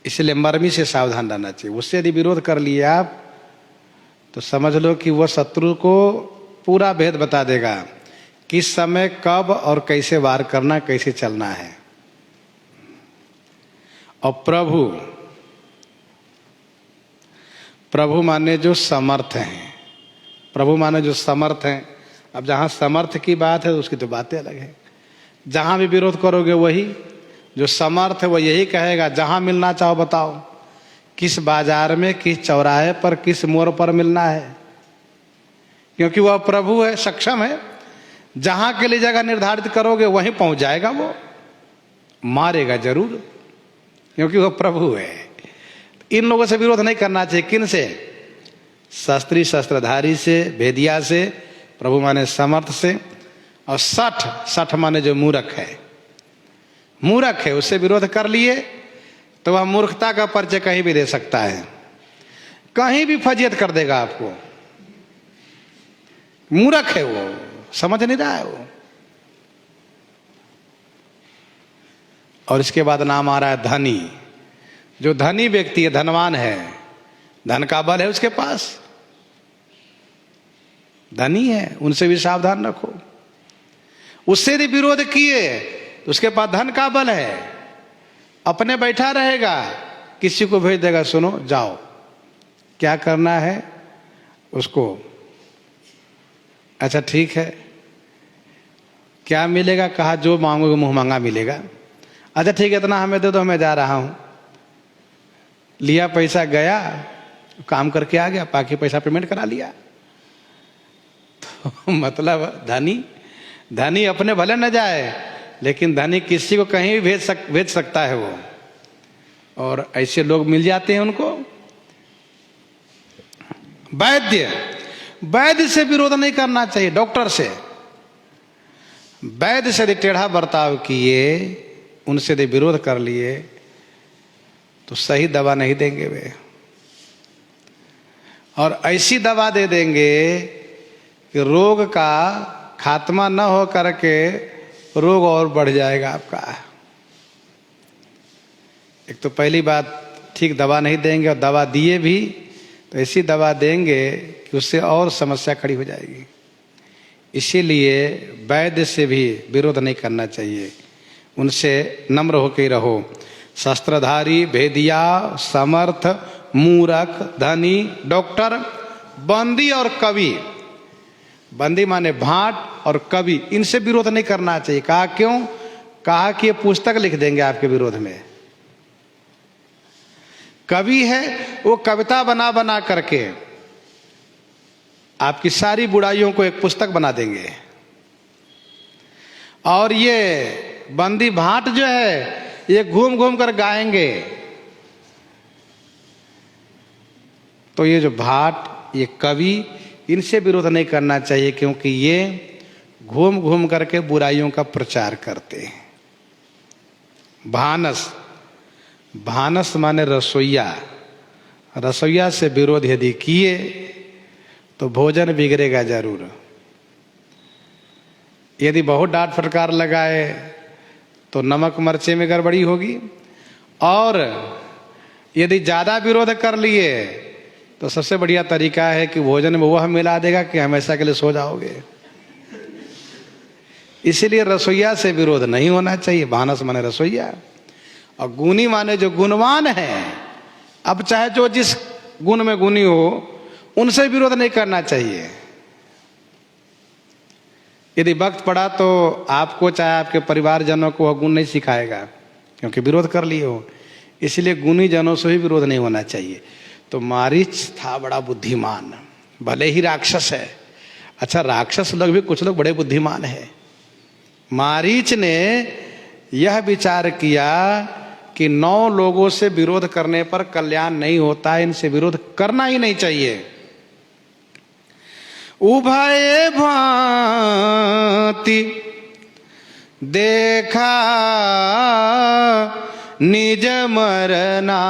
इसलिए मर्मी से सावधान रहना चाहिए। उससे यदि विरोध कर लिए आप तो समझ लो कि वह शत्रु को पूरा भेद बता देगा, किस समय कब और कैसे वार करना, कैसे चलना है। और प्रभु माने जो समर्थ हैं, प्रभु माने जो समर्थ हैं। अब जहाँ समर्थ की बात है उसकी तो बातें अलग है। जहाँ भी विरोध करोगे वही जो समर्थ है वो यही कहेगा, जहाँ मिलना चाहो बताओ, किस बाजार में, किस चौराहे पर, किस मोड़ पर मिलना है। क्योंकि वह प्रभु है, सक्षम है। जहाँ के लिए जगह निर्धारित करोगे वहीं पहुंच जाएगा। वो मारेगा जरूर, क्योंकि वह प्रभु है। इन लोगों से विरोध नहीं करना चाहिए। किन से? शास्त्री शस्त्रधारी से, भेदिया से, प्रभु माने समर्थ से, और सठ माने जो मूर्ख है, मूर्ख है, उससे विरोध कर लिए तो वह मूर्खता का परिचय कहीं भी दे सकता है, कहीं भी फजीयत कर देगा आपको। मूर्ख है वो, समझ नहीं रहा है वो। और इसके बाद नाम आ रहा है धनी। जो धनी व्यक्ति है, धनवान है, धन का बल है उसके पास, धनी है, उनसे भी सावधान रखो। उससे यदि विरोध किए तो उसके पास धन का बल है, अपने बैठा रहेगा, किसी को भेज देगा, सुनो जाओ, क्या करना है उसको, अच्छा ठीक है, क्या मिलेगा, कहा जो मांगोगे मुंह मांगा मिलेगा। अच्छा ठीक है, इतना हमें दे दो, मैं जा रहा हूं। लिया पैसा, गया, काम करके आ गया, बाकी पैसा पेमेंट करा लिया। तो मतलब धनी अपने भले न जाए, लेकिन धनी किसी को कहीं भी भेज सकता है वो, और ऐसे लोग मिल जाते हैं उनको। वैद्य से विरोध नहीं करना चाहिए, डॉक्टर से। वैद्य से यदि टेढ़ा बर्ताव किए, उनसे यदि विरोध कर लिए, तो सही दवा नहीं देंगे वे, और ऐसी दवा दे देंगे कि रोग का खात्मा न हो करके रोग और बढ़ जाएगा आपका। एक तो पहली बात, ठीक दवा नहीं देंगे, और दवा दिए भी तो ऐसी दवा देंगे कि उससे और समस्या खड़ी हो जाएगी। इसीलिए वैद्य से भी विरोध नहीं करना चाहिए, उनसे नम्र होकर ही रहो। शस्त्रधारी, भेदिया, समर्थ, मूरख, धनी, डॉक्टर, बंदी और कवि, बंदी माने भाट और कवि, इनसे विरोध नहीं करना चाहिए। कहा क्यों? कहा कि ये पुस्तक लिख देंगे आपके विरोध में। कवि है, वो कविता बना बना करके आपकी सारी बुराइयों को एक पुस्तक बना देंगे। और ये बंदी भाट जो है, ये घूम घूम कर गाएंगे। तो ये जो भाट, ये कवि, इनसे विरोध नहीं करना चाहिए, क्योंकि ये घूम घूम करके बुराइयों का प्रचार करते हैं। भानस, भानस माने रसोइया। रसोइया से विरोध यदि किए तो भोजन बिगड़ेगा जरूर। यदि बहुत डांट फटकार लगाए तो नमक मरचे में गड़बड़ी होगी, और यदि ज्यादा विरोध कर लिए तो सबसे बढ़िया तरीका है कि भोजन में वह मिला देगा कि हमेशा के लिए सो जाओगे। इसीलिए रसोइया से विरोध नहीं होना चाहिए। भानस माने रसोइया, और गुणी माने जो गुणवान है। अब चाहे जो जिस गुण में गुणी हो, उनसे विरोध नहीं करना चाहिए। यदि वक्त पड़ा तो आपको चाहे आपके परिवारजनों को वह गुण नहीं सिखाएगा, क्योंकि विरोध कर लिए हो। इसलिए गुणी जनों से भी विरोध नहीं होना चाहिए। तो मारीच था बड़ा बुद्धिमान, भले ही राक्षस है। अच्छा, राक्षस लोग भी कुछ लोग बड़े बुद्धिमान है। मारीच ने यह विचार किया कि 9 लोगों से विरोध करने पर कल्याण नहीं होता है, इनसे विरोध करना ही नहीं चाहिए। उभय भांति देखा निज मरना,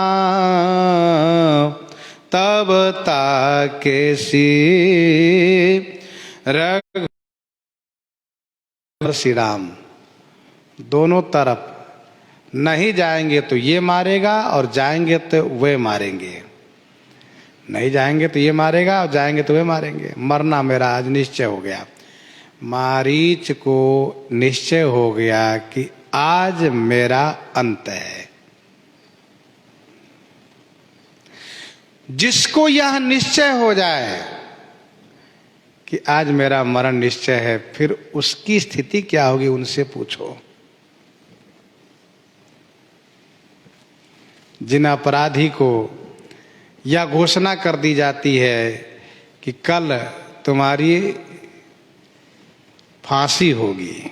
तब ताके सी रघुवर श्री राम। दोनों तरफ नहीं जाएंगे तो ये मारेगा, और जाएंगे तो वे मारेंगे। नहीं जाएंगे तो ये मारेगा, और जाएंगे तो वे मारेंगे। मरना मेरा आज निश्चय हो गया। मारीच को निश्चय हो गया कि आज मेरा अंत है। जिसको यह निश्चय हो जाए कि आज मेरा मरण निश्चय है, फिर उसकी स्थिति क्या होगी उनसे पूछो। जिन अपराधी को यह घोषणा कर दी जाती है कि कल तुम्हारी फांसी होगी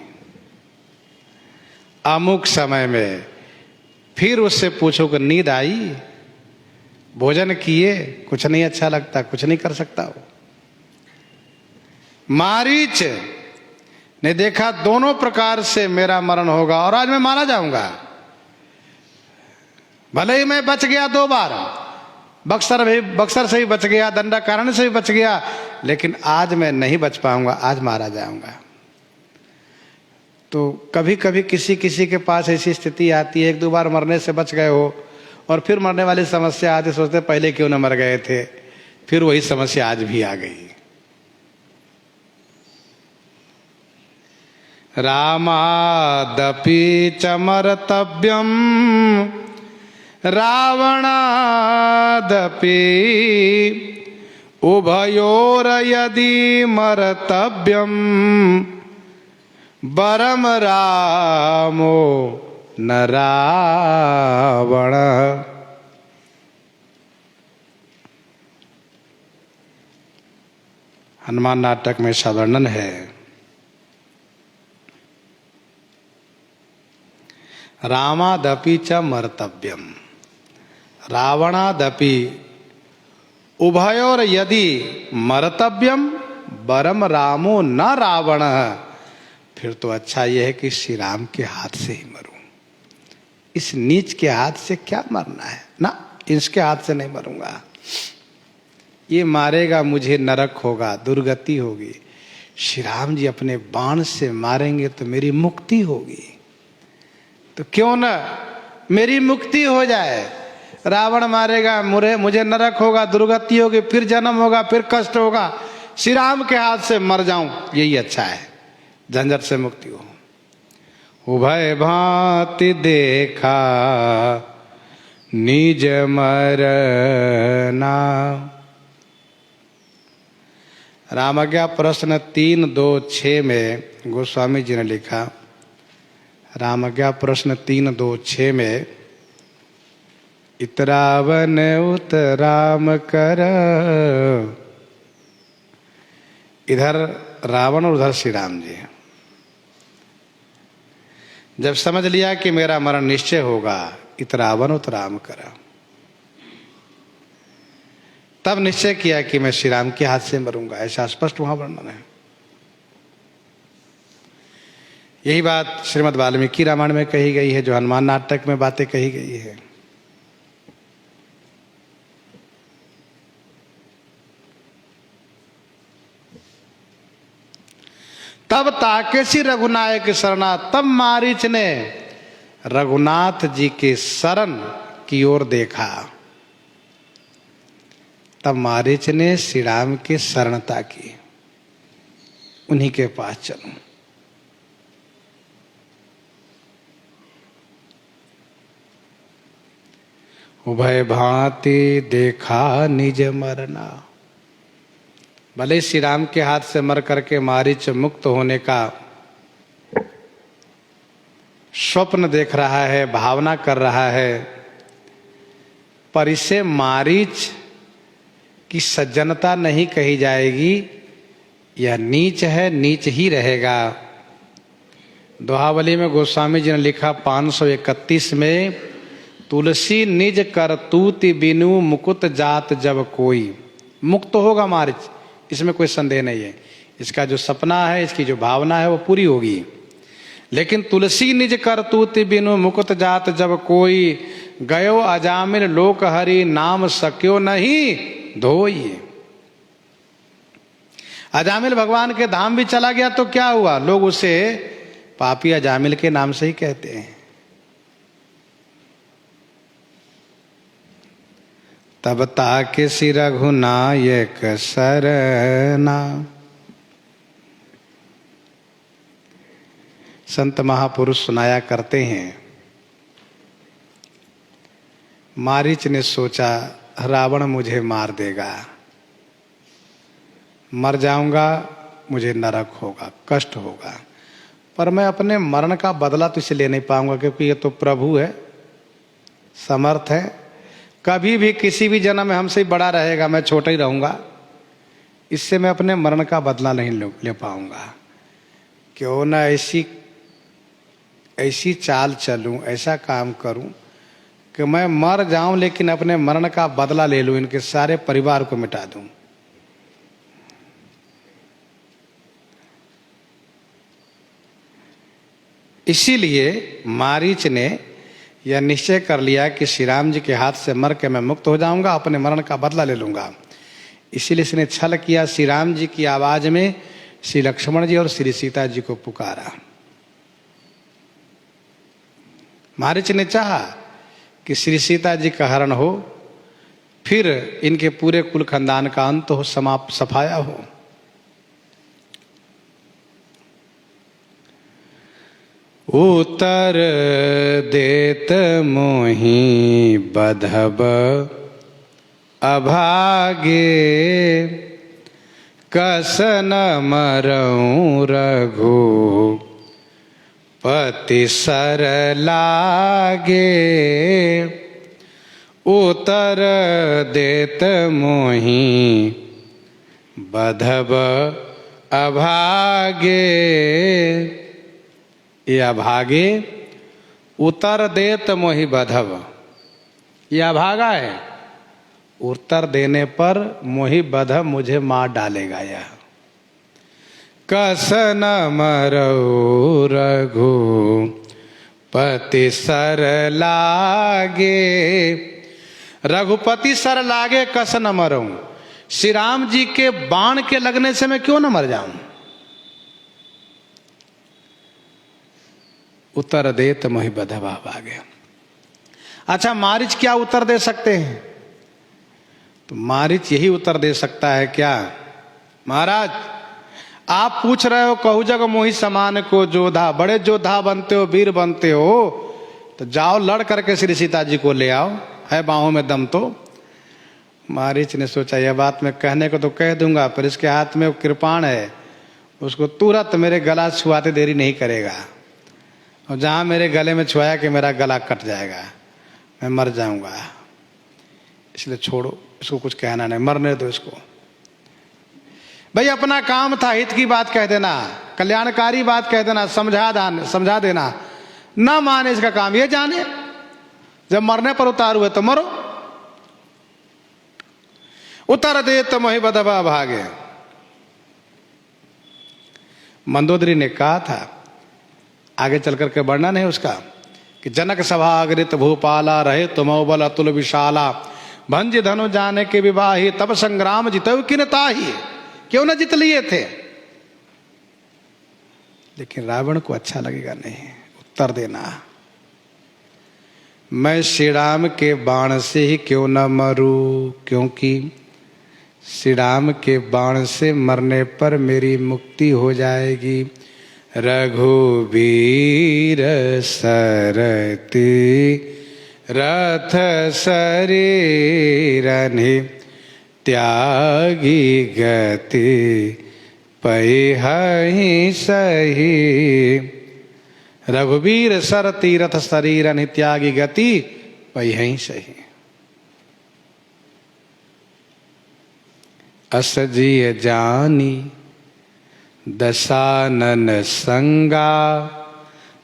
अमुक समय में, फिर उससे पूछो कि नींद आई, भोजन किए, कुछ नहीं अच्छा लगता, कुछ नहीं कर सकता हो। मारीच ने देखा दोनों प्रकार से मेरा मरण होगा, और आज मैं मारा जाऊंगा। भले ही मैं बच गया 2 बार, बक्सर से भी बच गया, दंडाकरण से भी बच गया, लेकिन आज मैं नहीं बच पाऊंगा, आज मारा जाऊंगा। तो कभी कभी किसी किसी के पास ऐसी स्थिति आती है, 1-2 बार मरने से बच गए हो, और फिर मरने वाली समस्या आती, सोचते पहले क्यों न मर गए थे। फिर वही समस्या आज भी आ गई। रामादपि च मर्तव्यम रावणादपि उभयोर यदि मर्तव्यम वरम रामो न रावण। हनुमान नाटक में ऐसा वर्णन है। रामादपि च मर्तव्यम, रावणादपि उभयोर यदि मर्तव्यम वरम रामो न रावण, फिर तो अच्छा यह है कि श्री राम के हाथ से ही मरूं। इस नीच के हाथ से क्या मरना है ना, इसके हाथ से नहीं मरूंगा। ये मारेगा मुझे, नरक होगा, दुर्गति होगी। श्री राम जी अपने बाण से मारेंगे तो मेरी मुक्ति होगी, तो क्यों न मेरी मुक्ति हो जाए। रावण मारेगा मुझे नरक होगा, दुर्गति होगी, फिर जन्म होगा, फिर कष्ट होगा। श्री राम के हाथ से मर जाऊं, यही अच्छा है, झंझट से मुक्ति हो। उभय भांति देखा निज मरना। रामज्ञा प्रश्न 3-2-6 में गोस्वामी जी ने लिखा, रामज्ञा प्रश्न 3-2-6 में, इतरावन उत राम कर, इधर रावण और उधर श्री राम जी। जब समझ लिया कि मेरा मरण निश्चय होगा, इतरावन उत राम कर, तब निश्चय किया कि मैं श्री राम के हाथ से मरूंगा। ऐसा स्पष्ट वहां वर्णन है। यही बात श्रीमद् वाल्मीकि रामायण में कही गई है, जो हनुमान नाटक में बातें कही गई है। तब ताकेसी रघुनायक शरणा, तब मारीच ने रघुनाथ जी के शरण की ओर देखा। तब मारीच ने श्री राम के शरणता की, उन्हीं के पास चलूं। उभय भांति देखा निज मरना। भले श्री राम के हाथ से मर करके मारीच मुक्त होने का स्वप्न देख रहा है, भावना कर रहा है, पर इसे मारीच की सज्जनता नहीं कही जाएगी। यह नीच है, नीच ही रहेगा। दोहावली में गोस्वामी जी ने लिखा 531 में, तुलसी निज करतूति बिनु मुकुत जात जब कोई। मुक्त होगा मारीच, इसमें कोई संदेह नहीं है। इसका जो सपना है, इसकी जो भावना है, वो पूरी होगी। लेकिन तुलसी निज करतूति बिनु मुकुत जात जब कोई, गयो अजामिल लोक हरि नाम सक्यो नहीं धोई। अजामिल भगवान के धाम भी चला गया तो क्या हुआ, लोग उसे पापी अजामिल के नाम से ही कहते हैं। तब ताके श्री रघुनायक शरणा। संत महापुरुष सुनाया करते हैं, मारीच ने सोचा रावण मुझे मार देगा, मर जाऊंगा, मुझे नरक होगा, कष्ट होगा, पर मैं अपने मरण का बदला तो इसे ले नहीं पाऊंगा, क्योंकि ये तो प्रभु है, समर्थ है, कभी भी किसी भी जन्म में हमसे बड़ा रहेगा, मैं छोटा ही रहूंगा, इससे मैं अपने मरण का बदला नहीं ले पाऊंगा। क्यों ना ऐसी चाल चलूं, ऐसा काम करूं कि मैं मर जाऊं लेकिन अपने मरण का बदला ले लूं, इनके सारे परिवार को मिटा दूं। इसीलिए मारीच ने यह निश्चय कर लिया कि श्री राम जी के हाथ से मर के मैं मुक्त हो जाऊंगा, अपने मरण का बदला ले लूंगा। इसीलिए इसने छल किया, श्री राम जी की आवाज में श्री लक्ष्मण जी और श्री सीता जी को पुकारा। मारीच ने चाहा कि श्री सीता जी का हरण हो, फिर इनके पूरे कुल खानदान का अंत हो, समाप्त सफाया हो। उत्तर देत मोहि बधब अभागे, कसन मरऊं रघु पति सर लागे। उत्तर देत मोहि बधब अभागे, ये अभागे उत्तर देत मोहि बधव, यह अभागा है। उत्तर देने पर मोहि बधव, मुझे मार डालेगा यह। कस न मरऊ रघु पति सर लागे, रघुपति सर लागे कस न मरऊं। श्री राम जी के बाण के लगने से मैं क्यों न मर जाऊं। उत्तर देत मोहि बधवा भागे। अच्छा, मारीच क्या उत्तर दे सकते हैं? तो मारीच यही उत्तर दे सकता है क्या, महाराज आप पूछ रहे हो कहु जग मोहि समान को जोधा, बड़े जोधा बनते हो, वीर बनते हो, तो जाओ लड़ करके श्री सीता जी को ले आओ, है बाहों में दम तो। मारीच ने सोचा यह बात मैं कहने को तो कह दूंगा, पर इसके हाथ में कृपाण है, उसको तुरंत मेरे गला छुआते देरी नहीं करेगा, और जहां मेरे गले में छुआया कि मेरा गला कट जाएगा, मैं मर जाऊंगा, इसलिए छोड़ो, इसको कुछ कहना नहीं, मरने दो इसको। भाई अपना काम था, हित की बात कह देना, कल्याणकारी बात कह देना, समझा देना, ना माने इसका काम, ये जाने जब मरने पर उतार हुए तो मरो। उतर दे तो मोहि बधवा भागे। मंदोदरी ने कहा था, आगे चल करके वर्णन है उसका, कि जनक सभा अग्रित भूपाला, रहे तुमो बल अतुल विशाला, भंज धनु जाने के विवाही, तब संग्राम जितव किन ताही। क्यों न जीत लिए थे, लेकिन रावण को अच्छा लगेगा नहीं। उत्तर देना, मैं श्री राम के बाण से ही क्यों न मरूं, क्योंकि श्री राम के बाण से मरने पर मेरी मुक्ति हो जाएगी। रघुवीर सरती रथ शरीरनि, त्यागी गति पहिहि सही। रघुवीर सर तीरथ शरीरनि, त्यागी गति पहिहि सही। अस जिय जानी दशानन संगा,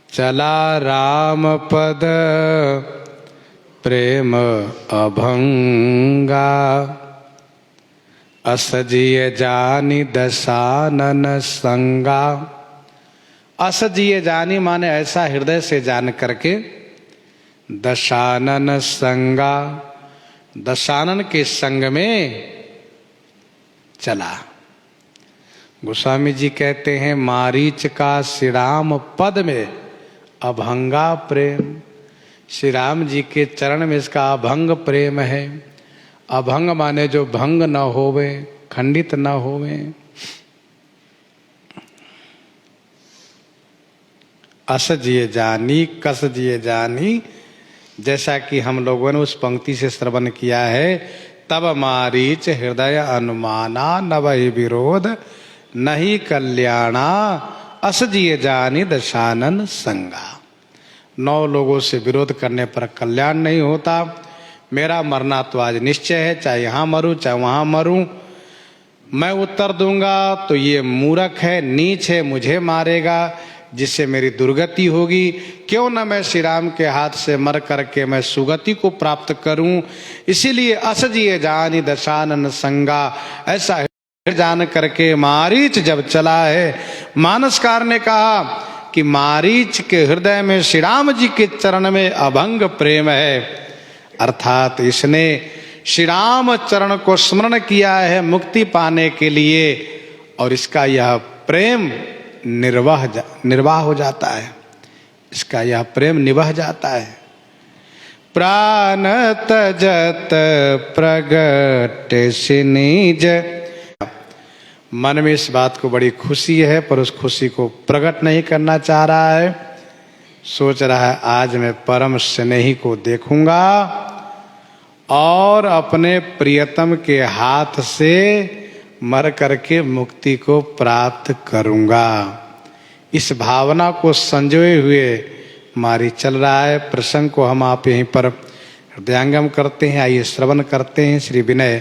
चला राम पद प्रेम अभंगा। अस जिय जानी दशानन संगा। अस जिय जानी माने ऐसा हृदय से जान करके, दशानन संगा, दशानन के संग में चला। गोस्वामी जी कहते हैं, मारीच का श्री राम पद में अभंगा प्रेम, श्री राम जी के चरण में इसका अभंग प्रेम है। अभंग माने जो भंग न होवे, खंडित न होवे। अस जिए जानी कस जिए जानी, जैसा कि हम लोगों ने उस पंक्ति से श्रवण किया है, तब मारीच हृदय अनुमाना, नवहि विरोध नहीं कल्याणा, अस जिए जानी दशानन संगा। 9 लोगों से विरोध करने पर कल्याण नहीं होता। मेरा मरना तो आज निश्चय है, चाहे यहाँ मरूं चाहे वहाँ मरूं। मैं उत्तर दूंगा तो ये मूर्ख है, नीच है, मुझे मारेगा, जिससे मेरी दुर्गति होगी। क्यों न मैं श्री राम के हाथ से मर करके मैं सुगति को प्राप्त करूं। इसीलिए अस जिए जानी दशानन संगा, ऐसा जान करके मारीच जब चला है। मानसकार ने कहा कि मारीच के हृदय में श्री राम जी के चरण में अभंग प्रेम है, अर्थात इसने श्री राम चरण को स्मरण किया है मुक्ति पाने के लिए, और इसका यह प्रेम निर्वाह हो जाता है, इसका यह प्रेम निभा जाता है। प्राण तजत प्रगट सिनिज, मन में इस बात को बड़ी खुशी है, पर उस खुशी को प्रकट नहीं करना चाह रहा है। सोच रहा है आज मैं परम स्नेही को देखूंगा और अपने प्रियतम के हाथ से मर करके मुक्ति को प्राप्त करूंगा। इस भावना को संजोए हुए मारी चल रहा है। प्रसंग को हम आप यहीं पर हृदयंगम करते हैं। आइए श्रवण करते हैं। श्री विनय